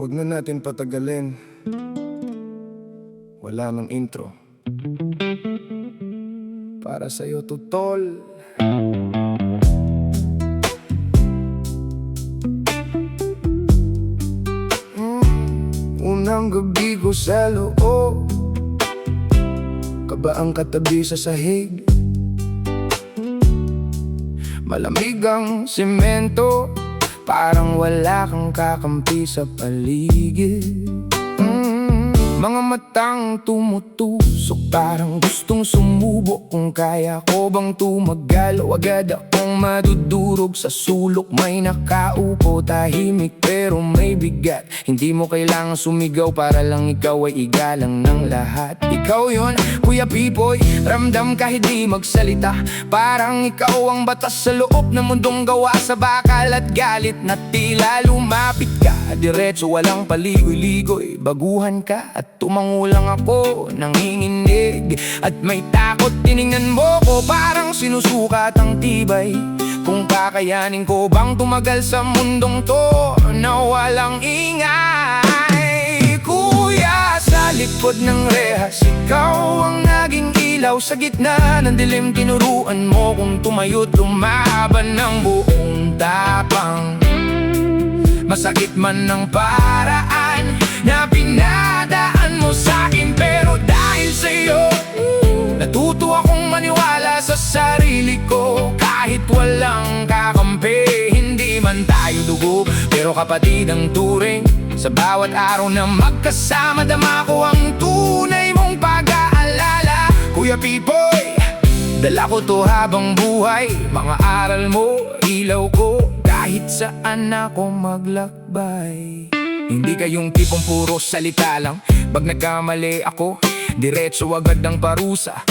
Huwag na natin patagalin. Wala nang intro. Para sa'yo to, tol. Unang gabi ko sa loob, kaba ang katabi sa sahig. Malamig ang semento, parang wala kang kakampi sa paligid. Mga matang tumutusok, parang gustong sumubok. Kung kaya ko bang tumagal o agad akong madudurog sa sulok. May nakaupo, tahimik pero may bigat. Hindi mo kailangan sumigaw para lang ikaw ay igalang ng lahat. Ikaw yon, Kuya Pipoy, ramdam kahit di magsalita. Parang ikaw ang batas sa loob ng mundong gawa sa bakal at galit na tila lumapit ka. Diretso walang paligoy-ligoy, baguhan ka at tumangulang ako, nanginginig at may takot. Tiningnan mo ko parang sinusukat ang tibay, kung kakayanin ko bang tumagal sa mundong to na walang ingay. Kuya, sa likod ng rehas, ikaw ang naging ilaw sa gitna ng dilim. Tinuruan mo kung tumayo't lumaban ng buong tapang. Masakit man ng paraan na pinadaan mo sa'kin, pero dahil sa'yo natuto akong maniwala sa sarili ko. Kahit walang kakampi, hindi man tayo dugo, pero kapatid ang turing. Sa bawat araw na magkasama, dama ko ang tunay mong pag-aalala. Kuya Pipoy, dala ko to habang buhay. Mga aral mo, ilaw ko, kahit saan ako maglakbay. Hindi kayong tipong puro salita lang. Pag nagkamali ako, diretso agad ang parusa.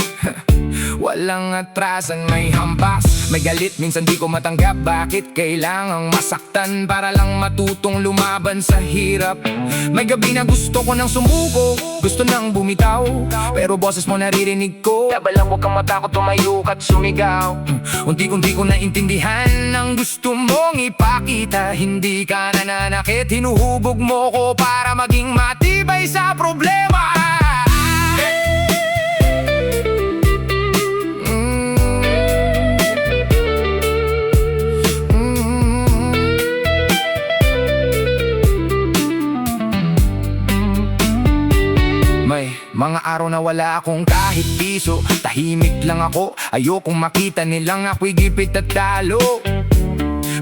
Walang atrasan, may hampas, may galit, minsan di ko matanggap. Bakit kailangang masaktan para lang matutong lumaban sa hirap? May gabi na gusto ko nang sumuko, gusto nang bumitaw, pero boses mo naririnig ko. Dabalang huwag kang matakot, tumayo ka't sumigaw. Unti-unti ko naintindihan ang gusto mong ipakita. Hindi ka nananakit, hinuhubog mo ko para maging matibay sa problema. Mga araw na wala akong kahit piso, tahimik lang ako, ayokong makita nilang ako'y gipit at talo.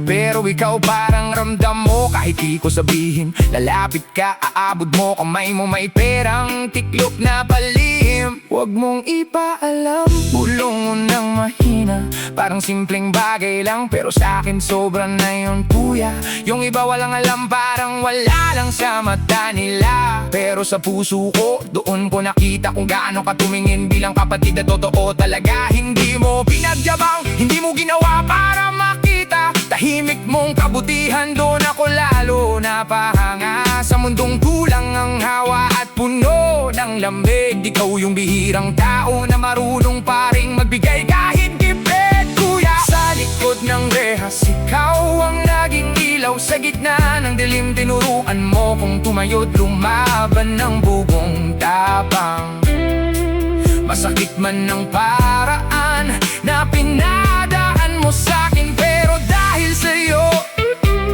Pero ikaw parang ramdam mo, kahit di ko sabihin. Lalapit ka, aabot mo, kamay mo may perang tiklop na palihim. Huwag mong ipaalam, bulong mo ng mahina. Parang simpleng bagay lang, pero sa'kin sobrang na yun, kuya. Yung iba walang alam, parang wala lang sa mata nila, pero sa puso ko, doon ko nakita kung gaano ka tumingin bilang kapatid na totoo talaga. Hindi mo pinagyabang, hindi mo ginawa para makita. Tahimik mong kabutihan, doon ako lalo napahanga. Sa mundong kulang ang hawa at puno ng lamig, ikaw yung bihirang tao na marunong pa ring magbigay kahit gipit, kuya. Sa likod ng rehas, ikaw ang naging ilaw sa gitna ng dilim. Tinuruan mo kung tumayo't lumaban ng bugong tapang. Masakit man ng paraan na pinadaan mo sa'kin, pero dahil sa'yo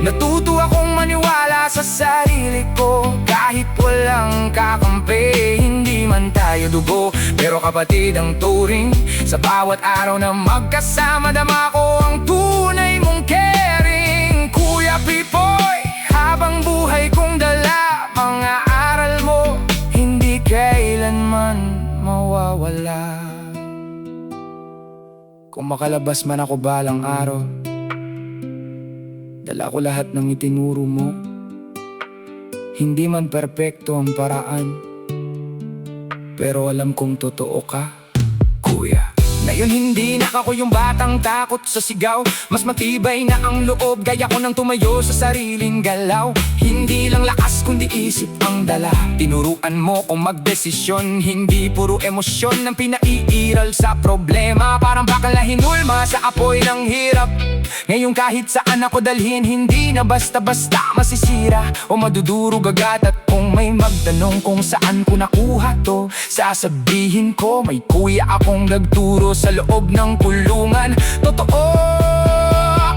natuto akong maniwala sa sarili ko. Kahit walang kakampi, hindi man tayo dugo, pero kapatid ang turing. Sa bawat araw na magkasama, dama ko ang tunay mong caring. Kuya Pipoy, habang buhay kong dala, mga aral mo hindi kailanman mawawala. Kung makalabas man ako balang araw, dala ko lahat ng itinuro mo. Hindi man perpekto ang paraan, pero alam kong totoo ka, kuya. Ngayon hindi na ako yung batang takot sa sigaw. Mas matibay na ang loob, gaya ko nang tumayo sa sariling galaw. Hindi lang lakas kundi isip ang dala. Tinuruan mo kong magdesisyon, hindi puro emosyon ang pinaiiral sa problema. Parang bakal na hinulma sa apoy ng hirap. Ngayon kahit saan ako dalhin, hindi na basta-basta masisira o madudurog agad. At kung may magtanong kung saan ko nakuha to, sasabihin ko may kuya akong nagturo sa loob ng kulungan. Totoo,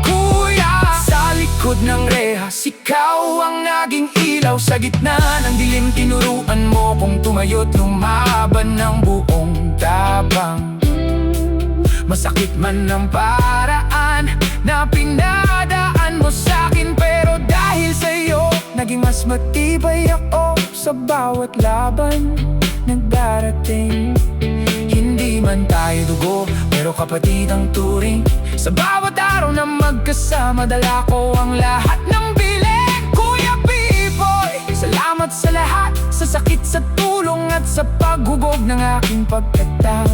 kuya. Sa likod ng rehas, ikaw ang naging ilaw. Sa gitna ng dilim, tinuruan mo kung tumayo't lumaban ng buong tabang. Masakit man ang paraan na pinadaan mo sa'kin, pero dahil sa'yo, naging mas matibay ako sa bawat laban na darating. Hindi man tayo dugo, pero kapatid ang turing. Sa bawat araw na magkasama, dala ko ang lahat ng bileg. Kuya B-Boy, salamat sa lahat, sa sakit, sa tulong at sa paghubog ng aking pagkatao.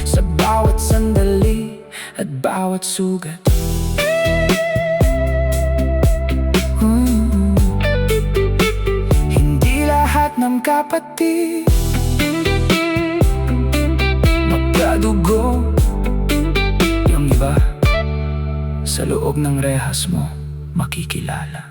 Sa bawat sandali at bawat sugat. Hindi lahat ng kapatid magkadugo. Yung iba, sa loob ng rehas mo makikilala.